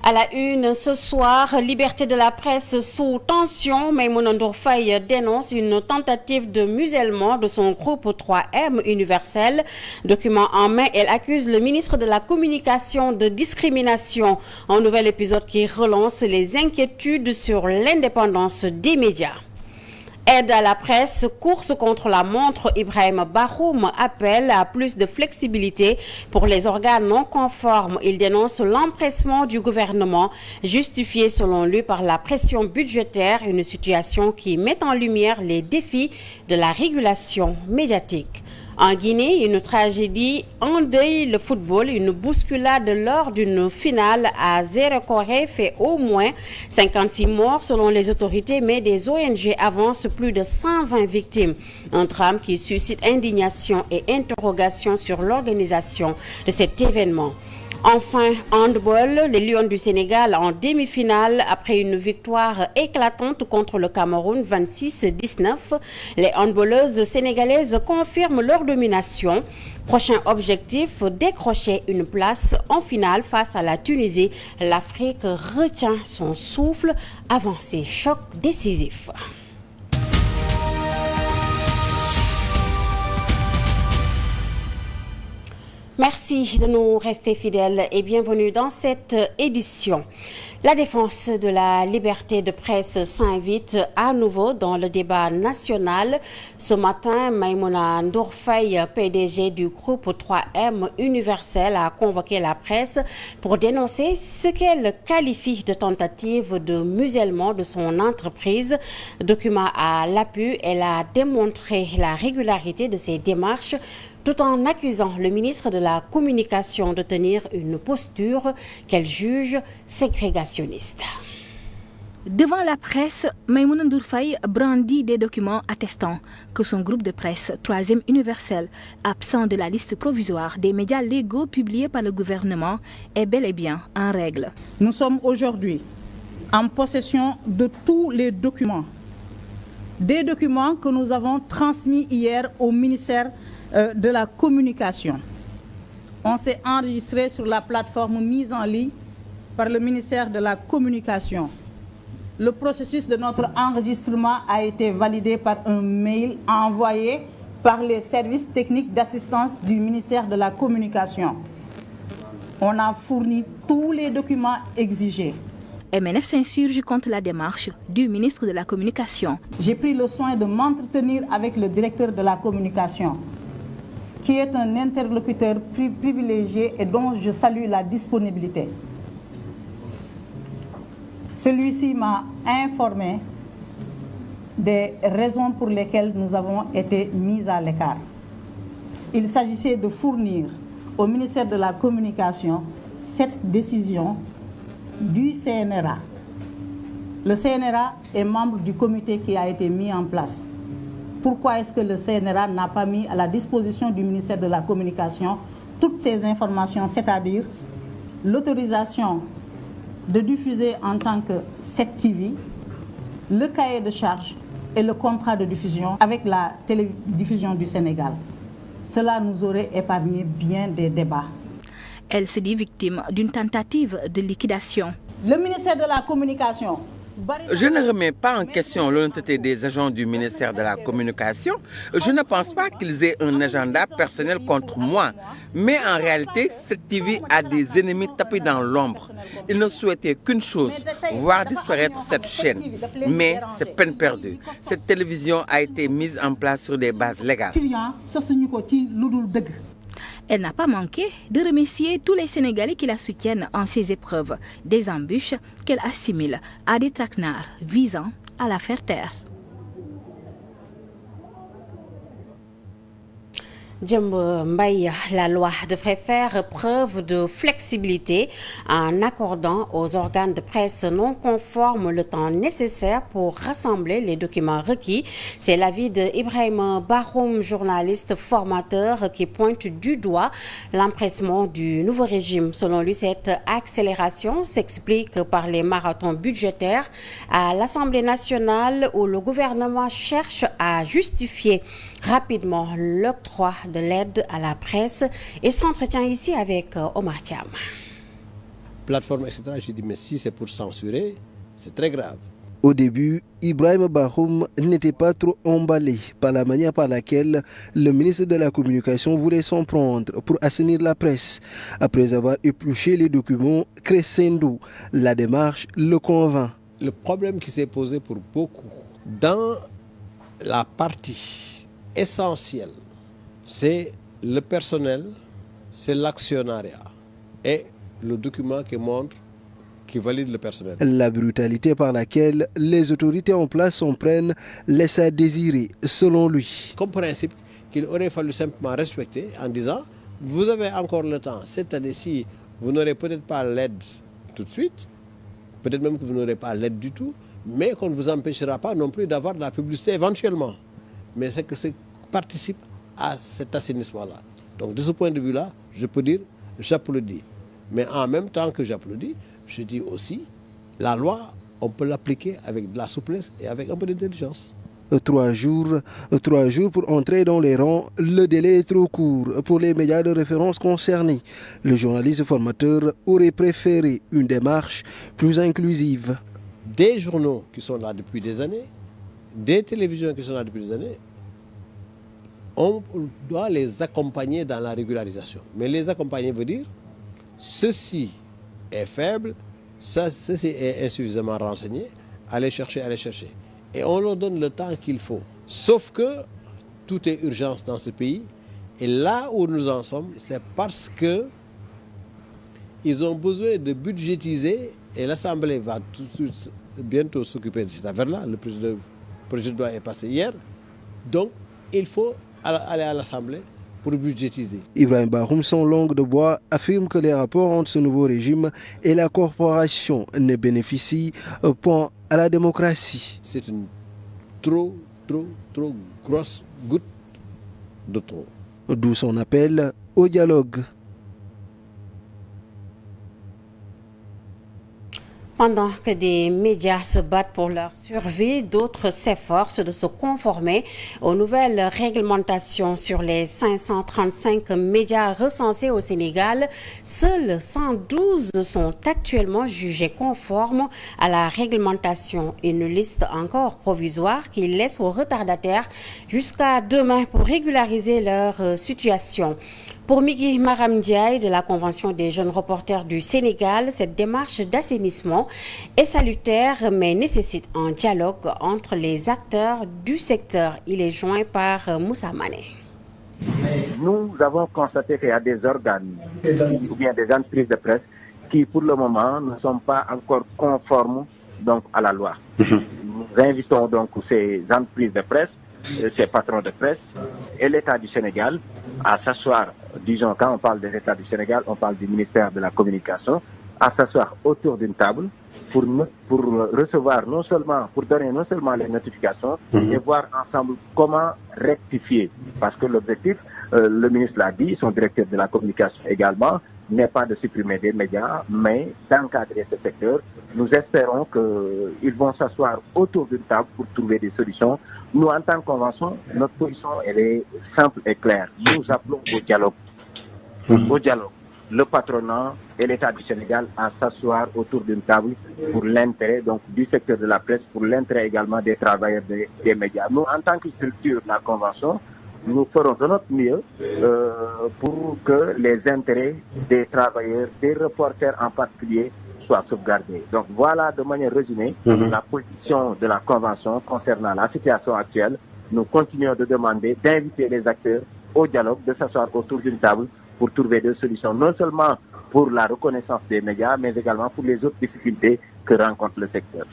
À la une ce soir, liberté de la presse sous tension. Maïmouna Ndour Faye dénonce une tentative de musellement de son groupe 3M Universel. Document en main, elle accuse le ministre de la Communication de discrimination. Un nouvel épisode qui relance les inquiétudes sur l'indépendance des médias. Aide à la presse, course contre la montre, Ibrahim Bahoum appelle à plus de flexibilité pour les organes non conformes. Il dénonce l'empressement du gouvernement, justifié selon lui par la pression budgétaire, une situation qui met en lumière les défis de la régulation médiatique. En Guinée, une tragédie endeuille le football. Une bousculade lors d'une finale à Zérekoré fait au moins 56 morts selon les autorités, mais des ONG avancent plus de 120 victimes. Un drame qui suscite indignation et interrogation sur l'organisation de cet événement. Enfin, handball, les Lions du Sénégal en demi-finale après une victoire éclatante contre le Cameroun 26-19. Les handballeuses sénégalaises confirment leur domination. Prochain objectif, décrocher une place en finale face à la Tunisie. L'Afrique retient son souffle avant ces chocs décisifs. Merci de nous rester fidèles et bienvenue dans cette édition. La défense de la liberté de presse s'invite à nouveau dans le débat national. Ce matin, Maïmouna Ndour Faye, PDG du groupe 3M Universel, a convoqué la presse pour dénoncer ce qu'elle qualifie de tentative de musellement de son entreprise. Document à l'appui, elle a démontré la régularité de ses démarches tout en accusant le ministre de la Communication de tenir une posture qu'elle juge ségrégationniste. Devant la presse, Maïmouna Ndour Faye brandit des documents attestant que son groupe de presse 3e Universel, absent de la liste provisoire des médias légaux publiés par le gouvernement, est bel et bien en règle. Nous sommes aujourd'hui en possession de tous les documents. Des documents que nous avons transmis hier au ministère de la Communication. On s'est enregistré sur la plateforme mise en ligne par le ministère de la Communication. Le processus de notre enregistrement a été validé par un mail envoyé par les services techniques d'assistance du ministère de la Communication. On a fourni tous les documents exigés. MNF s'insurge contre la démarche du ministre de la Communication. J'ai pris le soin de m'entretenir avec le directeur de la Communication, qui est un interlocuteur privilégié et dont je salue la disponibilité. Celui-ci m'a informé des raisons pour lesquelles nous avons été mis à l'écart. Il s'agissait de fournir au ministère de la Communication cette décision du CNRA. Le CNRA est membre du comité qui a été mis en place. Pourquoi est-ce que le CNRA n'a pas mis à la disposition du ministère de la Communication toutes ces informations, c'est-à-dire l'autorisation de diffuser en tant que 7TV, le cahier de charge et le contrat de diffusion avec la télédiffusion du Sénégal. Cela nous aurait épargné bien des débats. Elle se dit victime d'une tentative de liquidation. Le ministère de la Communication. Je ne remets pas en question l'honnêteté des agents du ministère de la Communication. Je ne pense pas qu'ils aient un agenda personnel contre moi. Mais en réalité, cette TV a des ennemis tapis dans l'ombre. Ils ne souhaitaient qu'une chose, voir disparaître cette chaîne. Mais c'est peine perdue. Cette télévision a été mise en place sur des bases légales. Elle n'a pas manqué de remercier tous les Sénégalais qui la soutiennent en ces épreuves, des embûches qu'elle assimile à des traquenards visant à la faire taire. Djembe Mbaye, la loi devrait faire preuve de flexibilité en accordant aux organes de presse non conformes le temps nécessaire pour rassembler les documents requis. C'est l'avis de Ibrahim Bahoum, journaliste formateur, qui pointe du doigt l'empressement du nouveau régime. Selon lui, cette accélération s'explique par les marathons budgétaires à l'Assemblée nationale où le gouvernement cherche à justifier rapidement l'octroi de l'aide à la presse. Il s'entretient ici avec Omar Thiam. plateformes, etc. J'ai dit, mais si c'est pour censurer, c'est très grave. Au début, Ibrahim Bahoum n'était pas trop emballé par la manière par laquelle le ministre de la Communication voulait s'en prendre pour assainir la presse. Après avoir épluché les documents, crescendo, la démarche le convainc. Le problème qui s'est posé pour beaucoup, dans la partie essentielle, c'est le personnel, c'est l'actionnariat et le document qui valide le personnel. La brutalité par laquelle les autorités en place s'en prennent laisse à désirer, selon lui. Comme principe qu'il aurait fallu simplement respecter en disant, vous avez encore le temps, cette année-ci, vous n'aurez peut-être pas l'aide tout de suite, peut-être même que vous n'aurez pas l'aide du tout, mais qu'on ne vous empêchera pas non plus d'avoir de la publicité éventuellement. Mais c'est que ça participe à cet assainissement-là. Donc de ce point de vue-là, je peux dire, j'applaudis. Mais en même temps que j'applaudis, je dis aussi, la loi, on peut l'appliquer avec de la souplesse et avec un peu d'intelligence. 3 jours pour entrer dans les rangs, le délai est trop court pour les médias de référence concernés. Le journaliste formateur aurait préféré une démarche plus inclusive. Des journaux qui sont là depuis des années, des télévisions qui sont là depuis des années, on doit les accompagner dans la régularisation. Mais les accompagner veut dire, ceci est faible, ceci est insuffisamment renseigné, allez chercher. Et on leur donne le temps qu'il faut. Sauf que tout est urgence dans ce pays. Et là où nous en sommes, c'est parce que ils ont besoin de budgétiser, et l'Assemblée va bientôt s'occuper de cette affaire-là. Le projet de loi est passé hier. Donc, il faut aller à l'Assemblée pour budgétiser. Ibrahim Bahoum, sans langue de bois, affirme que les rapports entre ce nouveau régime et la corporation ne bénéficient pas à la démocratie. C'est une trop grosse goutte de trop. D'où son appel au dialogue. Pendant que des médias se battent pour leur survie, d'autres s'efforcent de se conformer aux nouvelles réglementations. Sur les 535 médias recensés au Sénégal, seuls 112 sont actuellement jugés conformes à la réglementation. Une liste encore provisoire qui laisse aux retardataires jusqu'à demain pour régulariser leur situation. Pour Migui Maram Ndiaye de la Convention des jeunes reporters du Sénégal, cette démarche d'assainissement est salutaire mais nécessite un dialogue entre les acteurs du secteur. Il est joint par Moussa Mané. Nous avons constaté qu'il y a des organes ou bien des entreprises de presse qui pour le moment ne sont pas encore conformes donc, à la loi. Nous invitons donc ces entreprises de presse, ces patrons de presse et l'État du Sénégal à s'asseoir, disons quand on parle de l'État du Sénégal, on parle du ministère de la Communication, à s'asseoir autour d'une table pour recevoir non seulement, pour donner non seulement les notifications, et voir ensemble comment rectifier. Parce que l'objectif, le ministre l'a dit, son directeur de la communication également, n'est pas de supprimer des médias, mais d'encadrer ce secteur. Nous espérons qu'ils vont s'asseoir autour d'une table pour trouver des solutions. Nous, en tant que convention, notre position, elle est simple et claire. Nous appelons au dialogue. Au dialogue. Le patronat et l'État du Sénégal à s'asseoir autour d'une table pour l'intérêt donc du secteur de la presse, pour l'intérêt également des travailleurs des médias. Nous, en tant que structure de la convention, nous ferons de notre mieux pour que les intérêts des travailleurs, des reporters en particulier, soient sauvegardés. Donc voilà de manière résumée la position de la Convention concernant la situation actuelle. Nous continuons de demander, d'inviter les acteurs au dialogue, de s'asseoir autour d'une table pour trouver des solutions, non seulement pour la reconnaissance des médias, mais également pour les autres difficultés que rencontre le secteur.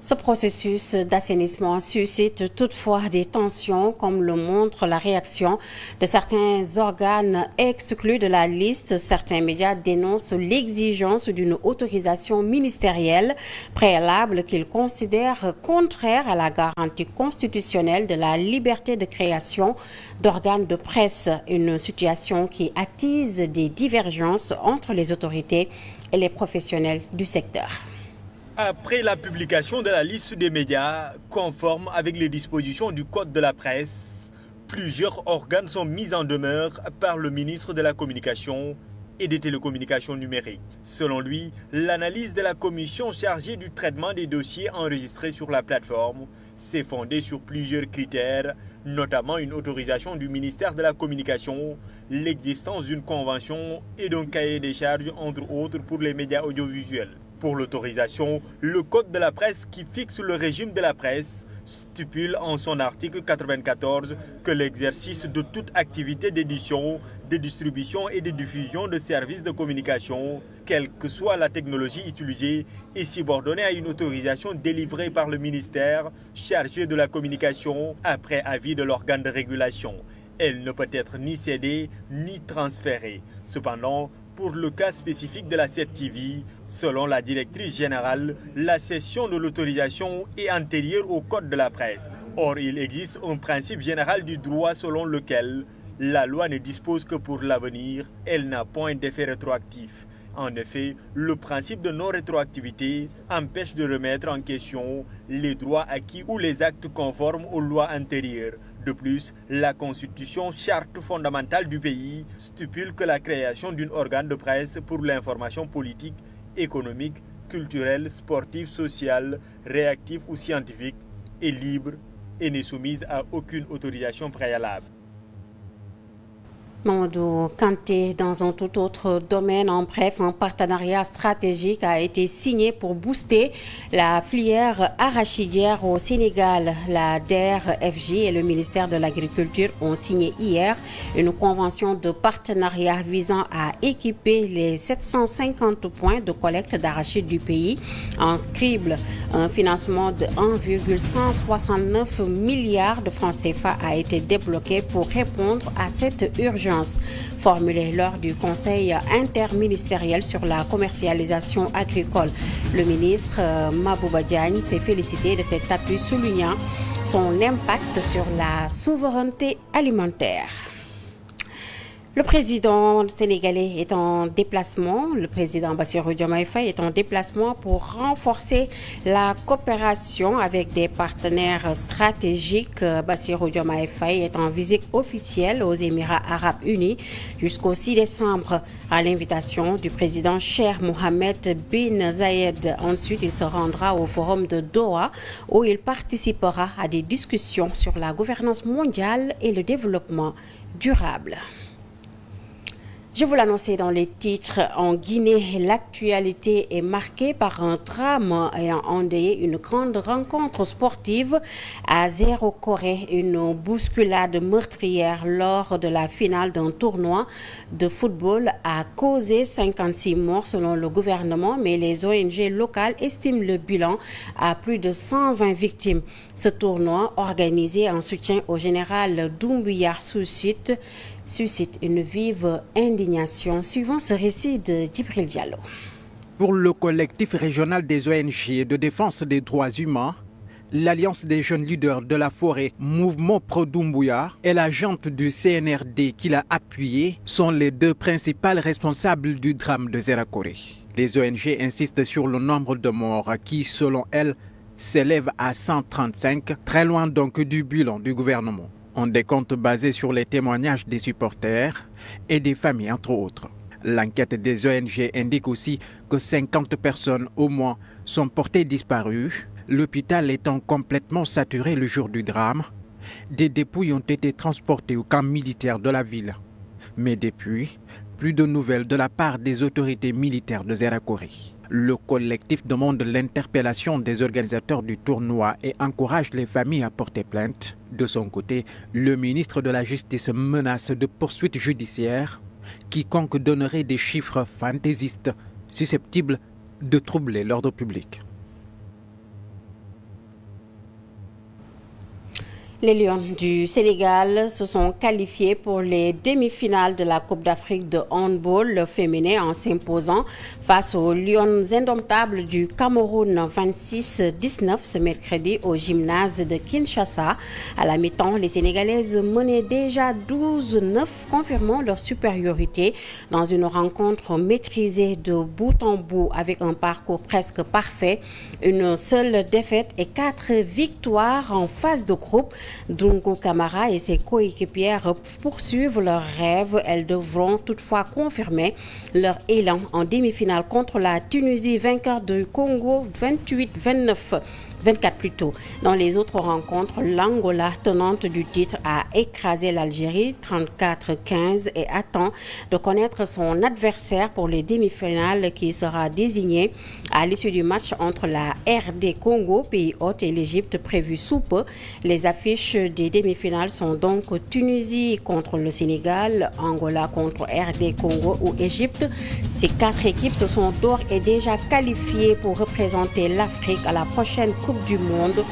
Ce processus d'assainissement suscite toutefois des tensions, comme le montre la réaction de certains organes exclus de la liste. Certains médias dénoncent l'exigence d'une autorisation ministérielle préalable qu'ils considèrent contraire à la garantie constitutionnelle de la liberté de création d'organes de presse. Une situation qui attise des divergences entre les autorités et les professionnels du secteur. Après la publication de la liste des médias conforme avec les dispositions du Code de la presse, plusieurs organes sont mis en demeure par le ministre de la Communication et des télécommunications numériques. Selon lui, l'analyse de la commission chargée du traitement des dossiers enregistrés sur la plateforme s'est fondée sur plusieurs critères, notamment une autorisation du ministère de la Communication, l'existence d'une convention et d'un cahier des charges, entre autres, pour les médias audiovisuels. Pour l'autorisation, le Code de la presse qui fixe le régime de la presse stipule en son article 94 que l'exercice de toute activité d'édition, de distribution et de diffusion de services de communication, quelle que soit la technologie utilisée, est subordonné à une autorisation délivrée par le ministère chargé de la communication après avis de l'organe de régulation. Elle ne peut être ni cédée ni transférée. Cependant, pour le cas spécifique de la 7TV, selon la directrice générale, la cession de l'autorisation est antérieure au Code de la presse. Or, il existe un principe général du droit selon lequel la loi ne dispose que pour l'avenir, elle n'a point d'effet rétroactif. En effet, le principe de non-rétroactivité empêche de remettre en question les droits acquis ou les actes conformes aux lois antérieures. De plus, la Constitution, charte fondamentale du pays, stipule que la création d'un organe de presse pour l'information politique, économique, culturelle, sportive, sociale, réactive ou scientifique est libre et n'est soumise à aucune autorisation préalable. Mamadou Kanté, dans un tout autre domaine, en bref, un partenariat stratégique a été signé pour booster la filière arachidière au Sénégal. La DER/FJ et le ministère de l'Agriculture ont signé hier une convention de partenariat visant à équiper les 750 points de collecte d'arachide du pays en crible. Un financement de 1,169 milliard de francs CFA a été débloqué pour répondre à cette urgence. Formulée lors du Conseil interministériel sur la commercialisation agricole. Le ministre Mabouba Diagne s'est félicité de cet appui, soulignant son impact sur la souveraineté alimentaire. Le président sénégalais est en déplacement. Le président Bassirou Diomaye Faye est en déplacement pour renforcer la coopération avec des partenaires stratégiques. Bassirou Diomaye Faye est en visite officielle aux Émirats arabes unis jusqu'au 6 décembre à l'invitation du président Cheikh Mohammed bin Zayed. Ensuite, il se rendra au forum de Doha où il participera à des discussions sur la gouvernance mondiale et le développement durable. Je vous l'annonçais dans les titres, en Guinée, l'actualité est marquée par un drame ayant endeuillé une grande rencontre sportive à Zéro-Corée. Une bousculade meurtrière lors de la finale d'un tournoi de football a causé 56 morts selon le gouvernement, mais les ONG locales estiment le bilan à plus de 120 victimes. Ce tournoi, organisé en soutien au général Doumbouya, suscite une vive indignation, suivant ce récit de Djibril Diallo. Pour le collectif régional des ONG de défense des droits humains, l'Alliance des jeunes leaders de la forêt, Mouvement Pro-Doumbouya et la junte du CNRD qui l'a appuyé sont les deux principales responsables du drame de Zéro-Corée. Les ONG insistent sur le nombre de morts qui, selon elles, s'élève à 135, très loin donc du bilan du gouvernement. On décompte basé sur les témoignages des supporters et des familles, entre autres. L'enquête des ONG indique aussi que 50 personnes au moins sont portées disparues, l'hôpital étant complètement saturé le jour du drame. Des dépouilles ont été transportées au camp militaire de la ville. Mais depuis, plus de nouvelles de la part des autorités militaires de Zéro-Corée. Le collectif demande l'interpellation des organisateurs du tournoi et encourage les familles à porter plainte. De son côté, le ministre de la Justice menace de poursuites judiciaires. Quiconque donnerait des chiffres fantaisistes susceptibles de troubler l'ordre public. Les Lions du Sénégal se sont qualifiés pour les demi-finales de la Coupe d'Afrique de handball féminin en s'imposant face aux Lions indomptables du Cameroun 26-19 ce mercredi au gymnase de Kinshasa. À la mi-temps, les Sénégalaises menaient déjà 12-9, confirmant leur supériorité dans une rencontre maîtrisée de bout en bout avec un parcours presque parfait. Une seule défaite et 4 victoires en phase de groupe. Dungo Camara et ses coéquipières poursuivent leurs rêves. Elles devront toutefois confirmer leur élan en demi-finale contre la Tunisie, vainqueur du Congo 28-29. 24 plus tôt. Dans les autres rencontres, l'Angola, tenante du titre, a écrasé l'Algérie 34-15 et attend de connaître son adversaire pour les demi-finales qui sera désigné à l'issue du match entre la RD Congo, pays hôte, et l'Égypte prévu sous peu. Les affiches des demi-finales sont donc Tunisie contre le Sénégal, Angola contre RD Congo ou Égypte. Ces 4 équipes se sont d'ores et déjà qualifiées pour représenter l'Afrique à la prochaine Coupe du monde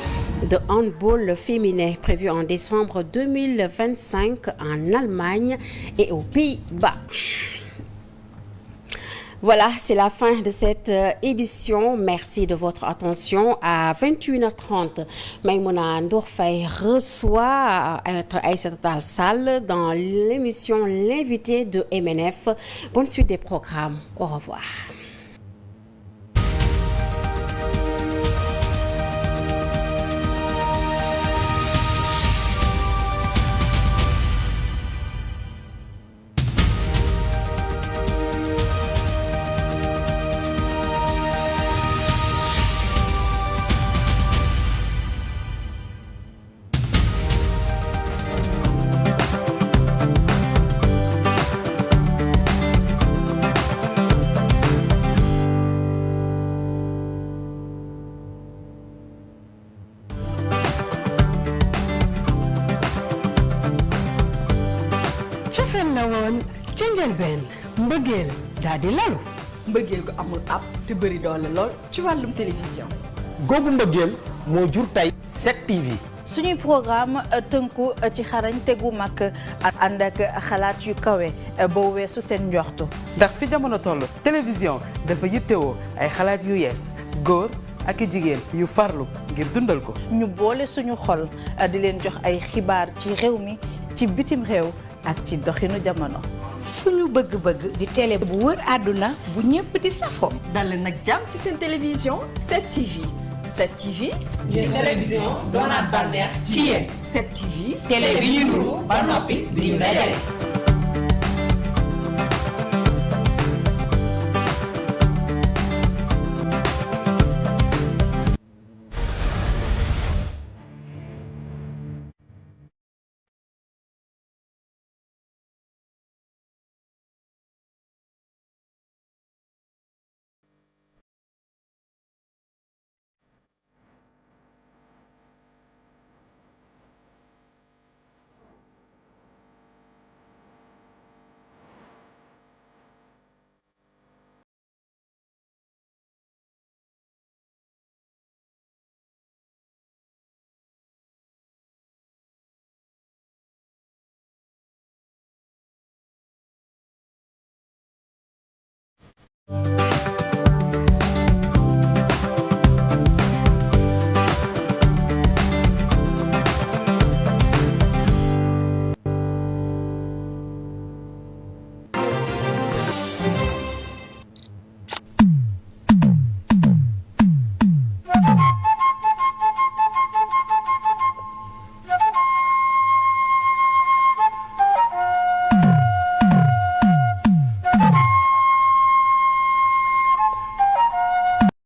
de handball féminin prévu en décembre 2025 en Allemagne et aux Pays-Bas. Voilà, c'est la fin de cette édition. Merci de votre attention. À 21h30, Maïmouna Ndour Faye reçoit Aïssata Tall Sall dans l'émission L'invité de MNF. Bonne suite des programmes. Au revoir. ca njëlbeen mbëggeel daa di lalu mbëggeel gu amul ab te bëri doole lool ci wàllum télévision googu mbëggeel moo jur tey 7TV suñuy programme tënku ci xarañ tegu mag ànd ak xalaat yu kawe boo weesu seen njortu ndax fi jamono toll télévision dafa yittewoo ay xalaat yu yees góor ak jigéen yu farlu ngir dundal ko ñu boole suñu xol di leen jox ay xibaar ci réew mi ci bitim réew ak ci doxinu jamono suñu bëgg-bëgg di télé bu wër àdduna bu ñëpp di safo dal nag jàmm ci seen télévision 7TV 7TV di télévision doonaat bànneex ci yéen 7TV télé bi ñu nuru ba noppi di mbégale